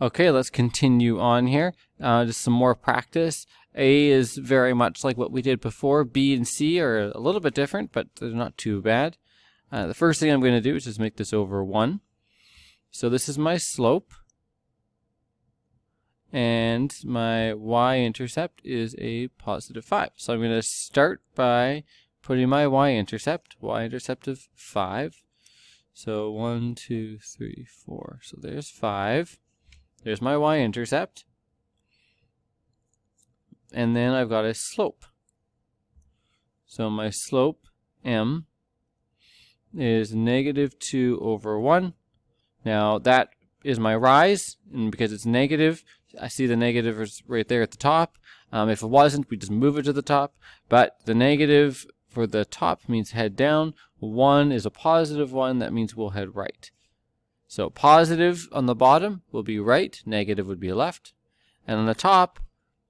Okay, let's continue on here. Just some more practice. A is very much like what we did before. B and C are a little bit different, but they're not too bad. The first thing I'm going to do is just make this over 1. So this is my slope. And my y-intercept is a positive 5. So I'm going to start by putting my y-intercept of 5. So 1, 2, 3, 4. So there's 5. There's my y-intercept. And then I've got a slope. So my slope, m, is negative 2 over 1. Now that is my rise, and because it's negative, I see the negative is right there at the top. If it wasn't, we just move it to the top. But the negative for the top means head down. 1 is a positive 1. That means we'll head right. So positive on the bottom will be right. Negative would be left. And on the top,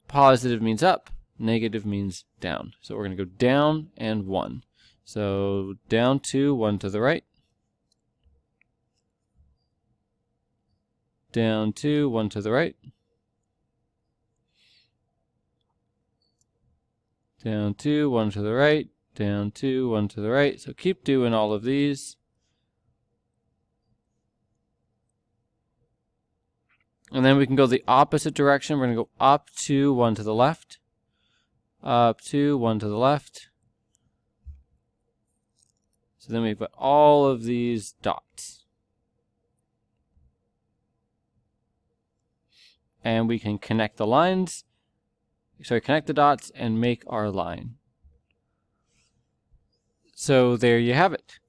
positive means up. Negative means down. So we're going to go down and 1. So down 2, 1 to the right. Down 2, 1 to the right. Down 2, 1 to the right. Down 2, 1 to the right. So keep doing all of these. And then we can go the opposite direction. We're going to go up 2, 1 to the left. Up 2, 1 to the left. So then we've got all of these dots. And we can connect the lines. Connect the dots and make our line. So there you have it.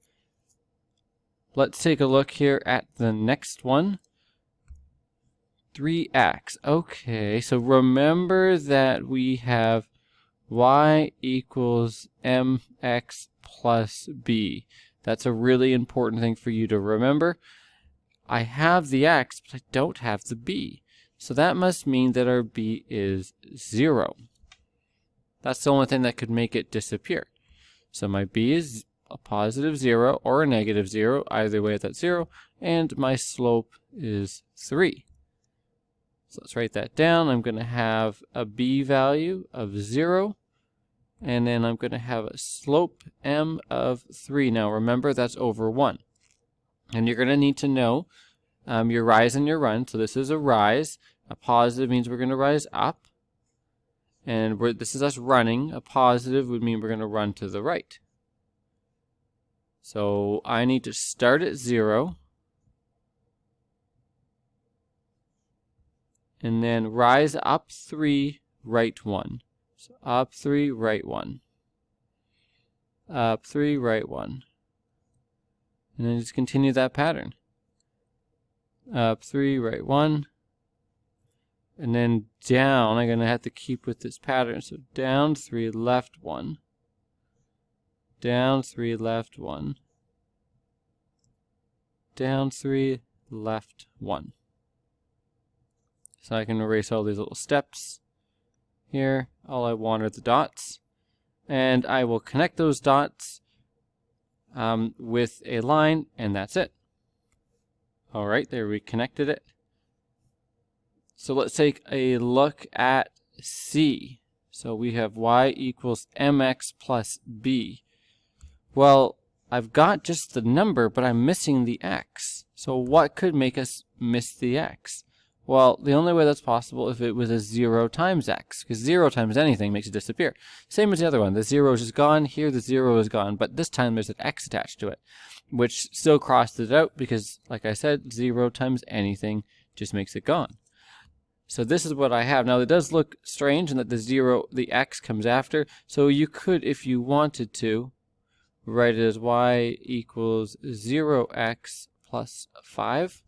Let's take a look here at the next one. 3x. Okay, so remember that we have y equals mx plus b. That's a really important thing for you to remember. I have the x, but I don't have the b. So that must mean that our b is 0. That's the only thing that could make it disappear. So my b is a positive 0 or a negative 0. Either way, that's 0. And my slope is 3. So let's write that down. I'm going to have a b value of 0. And then I'm going to have a slope m of 3. Now remember, that's over 1. And you're going to need to know your rise and your run. So this is a rise. A positive means we're going to rise up. And this is us running. A positive would mean we're going to run to the right. So I need to start at 0. And then rise up 3, right 1. So up 3, right 1. Up 3, right 1. And then just continue that pattern. Up 3, right 1. And then down, I'm going to have to keep with this pattern. So down 3, left 1. Down 3, left 1. Down 3, left 1. So I can erase all these little steps here. All I want are the dots. And I will connect those dots with a line, and that's it. All right, there we connected it. So let's take a look at C. So we have y equals mx plus b. Well, I've got just the number, but I'm missing the x. So what could make us miss the x? Well, the only way that's possible if it was a 0 times x, because 0 times anything makes it disappear. Same as the other one. The 0 is just gone. Here the 0 is gone, but this time there's an x attached to it, which still crosses it out because, like I said, 0 times anything just makes it gone. So this is what I have. Now it does look strange in that the x comes after, so you could, if you wanted to, write it as y equals 0x plus 5.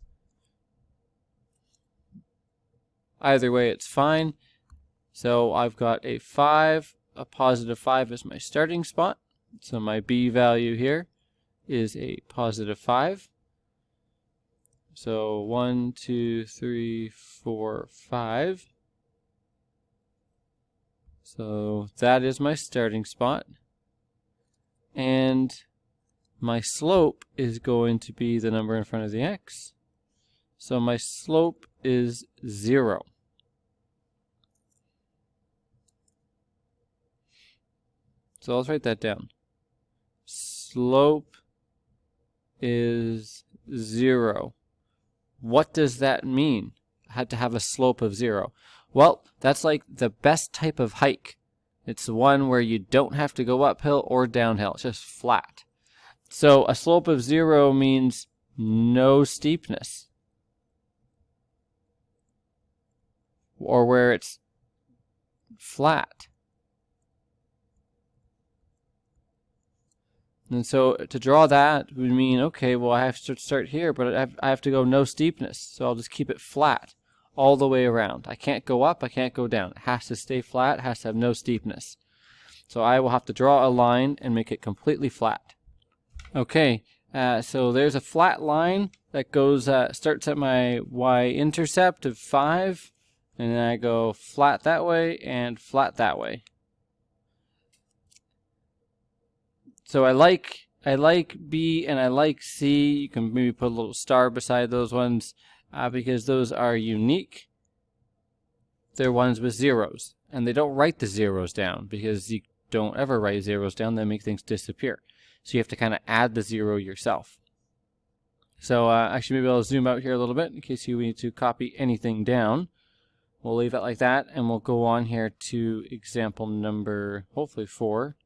Either way, it's fine. So I've got a 5, a positive 5 is my starting spot. So my b value here is a positive 5. So 1, 2, 3, 4, 5. So that is my starting spot. And my slope is going to be the number in front of the x. So my slope is 0. So let's write that down. Slope is 0. What does that mean? I had to have a slope of 0. Well, that's like the best type of hike. It's the one where you don't have to go uphill or downhill. It's just flat. So a slope of 0 means no steepness. Or where it's flat. And so to draw that would mean, okay, well, I have to start here, but I have to go no steepness. So I'll just keep it flat all the way around. I can't go up, I can't go down. It has to stay flat, it has to have no steepness. So I will have to draw a line and make it completely flat. Okay, so there's a flat line that goes starts at my y-intercept of 5, and then I go flat that way and flat that way. So I like B and I like C. You can maybe put a little star beside those ones because those are unique. They're ones with zeros, and they don't write the zeros down because you don't ever write zeros down. They make things disappear. So you have to kind of add the 0 yourself. So actually maybe I'll zoom out here a little bit in case you need to copy anything down. We'll leave it like that, and we'll go on here to example number, hopefully 4.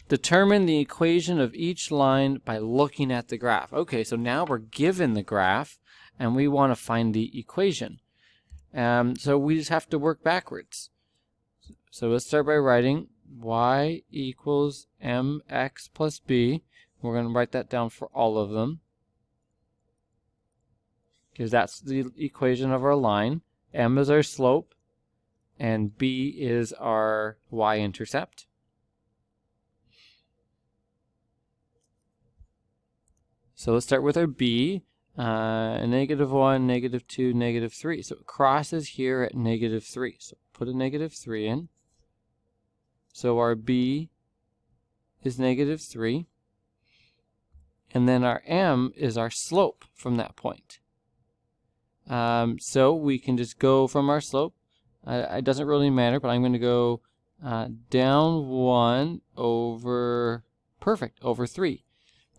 Determine the equation of each line by looking at the graph. Okay, so now we're given the graph, and we want to find the equation. So we just have to work backwards. So let's start by writing y equals mx plus b. We're going to write that down for all of them, because that's the equation of our line. M is our slope, and b is our y-intercept. So let's start with our b, -1, -2, -3. So it crosses here at -3. So put a -3 in. So our b is -3. And then our m is our slope from that point. So we can just go from our slope. It doesn't really matter, but I'm going to go down 1 over, perfect, over 3.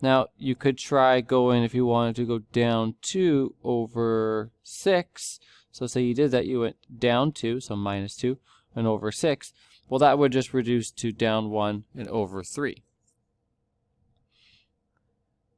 Now, you could try going, if you wanted to go down 2 over 6. So say you did that, you went down 2, so -2, and over 6. Well, that would just reduce to down 1 and over 3.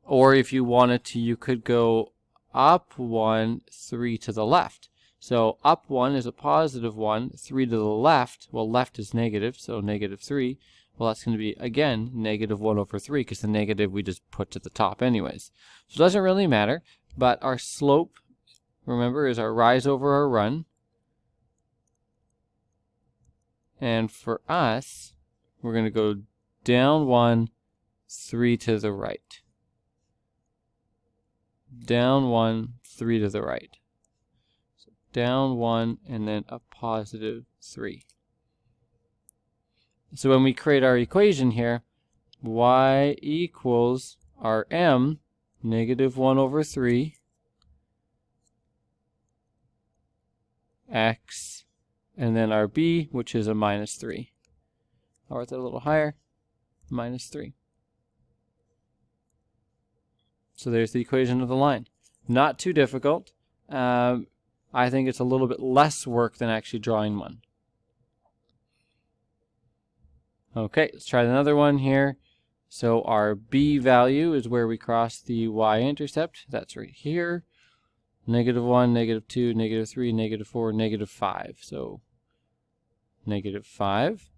Or if you wanted to, you could go up 1, 3 to the left. So up 1 is a +1, 3 to the left. Well, left is negative, so -3. Well, that's going to be, again, -1 over 3, because the negative we just put to the top anyways. So it doesn't really matter, but our slope, remember, is our rise over our run. And for us, we're going to go down 1, 3 to the right. Down 1, 3 to the right. So down 1, and then a +3. So when we create our equation here, y equals our m, -1 over 3, x, and then our b, which is a -3. I'll write that a little higher, -3. So there's the equation of the line. Not too difficult. I think it's a little bit less work than actually drawing one. Okay, let's try another one here. So our b value is where we cross the y-intercept. That's right here. -1, -2, -3, -4, -5. So -5.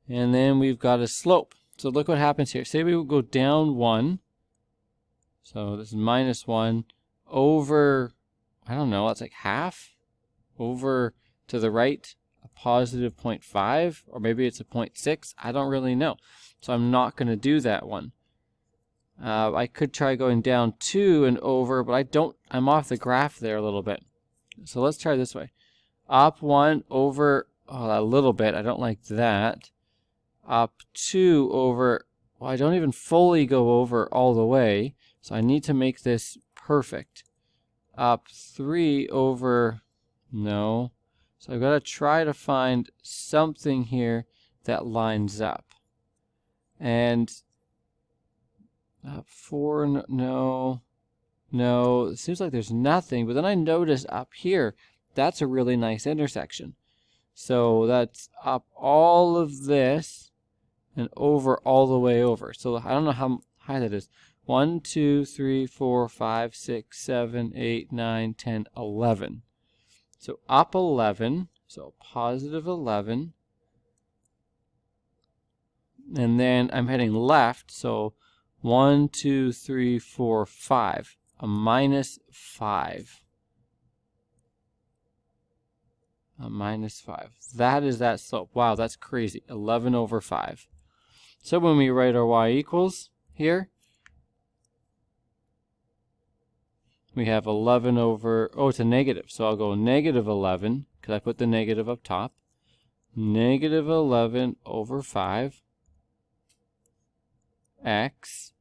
And then we've got a slope. So look what happens here. Say we would go down 1. So this is -1 over, I don't know, that's like half. Over to the right, a +0.5, or maybe it's a 0.6. I don't really know. So I'm not going to do that one. I could try going down 2 and over, but I'm off the graph there a little bit. So let's try this way. Up 1 over, a little bit. I don't like that. Up 2 over, I don't even fully go over all the way. So I need to make this perfect. up 3 over, no. So I've got to try to find something here that lines up. And up 4, no. No, it seems like there's nothing. But then I notice up here, that's a really nice intersection. So that's up all of this and over all the way over. So I don't know how high that is. 1, 2, 3, 4, 5, 6, 7, 8, 9, 10, 11. So up 11, so positive 11. And then I'm heading left, so 1, 2, 3, 4, 5. A minus 5. A minus 5. That is that slope. Wow, that's crazy. 11 over 5. So when we write our y equals here, we have 11 over, oh, it's a negative. So I'll go negative 11, because I put the negative up top. Negative 11 over 5 x.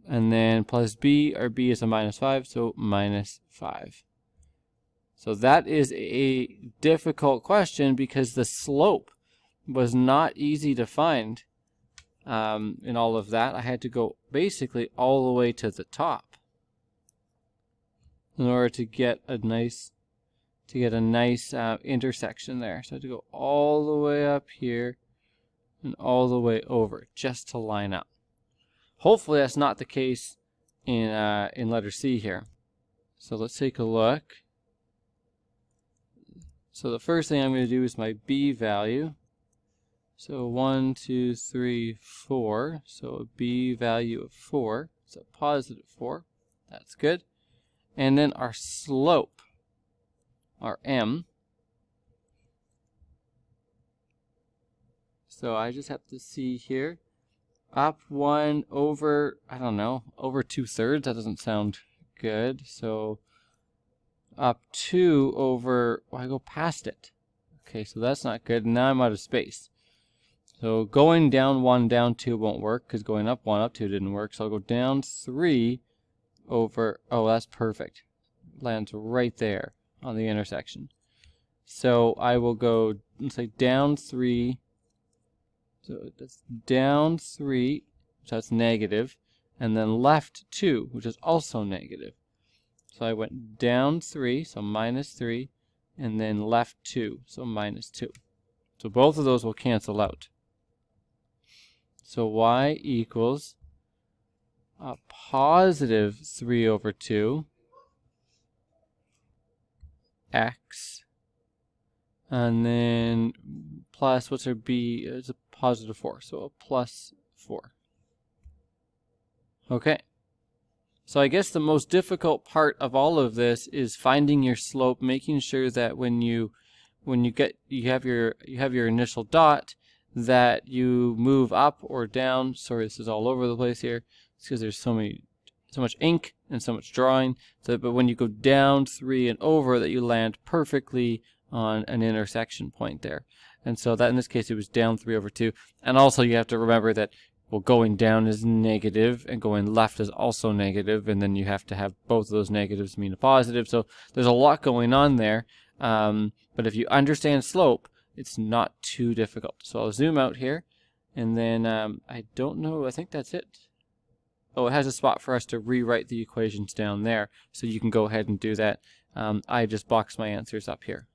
And then plus b, our b is a minus 5, so minus 5. So that is a difficult question because the slope was not easy to find in all of that. I had to go basically all the way to the top in order to get a nice intersection there. So I had to go all the way up here and all the way over just to line up. Hopefully that's not the case in letter C here. So let's take a look. So the first thing I'm going to do is my b value. So 1, 2, 3, 4. So a b value of 4. So positive 4. That's good. And then our slope, our m. So I just have to see here. Up 1 over, I don't know, over 2/3. That doesn't sound good. So up 2 over, well, I go past it. Okay, so that's not good. Now I'm out of space. So going down 1, down 2 won't work because going up 1, up 2 didn't work. So I'll go down 3 over, oh, that's perfect. Lands right there on the intersection. So I will go, let's say down 3. So that's down 3, so that's negative, and then left 2, which is also negative. So I went down 3, so minus 3, and then left 2, so minus 2. So both of those will cancel out. So y equals a positive 3 over 2 x, and then plus, what's our b? It's a positive 4, so a plus 4. Okay. So I guess the most difficult part of all of this is finding your slope, making sure that when you have your initial dot, that you move up or down. Sorry, this is all over the place here. It's because there's so much ink and so much drawing. So, but when you go down 3 and over, that you land perfectly on an intersection point there. And so that in this case it was down 3 over 2. And also you have to remember that, well, going down is negative and going left is also negative, and then you have to have both of those negatives mean a positive. So there's a lot going on there. But if you understand slope, it's not too difficult. So I'll zoom out here, and then I don't know, I think that's it. Oh, it has a spot for us to rewrite the equations down there, so you can go ahead and do that. I just boxed my answers up here.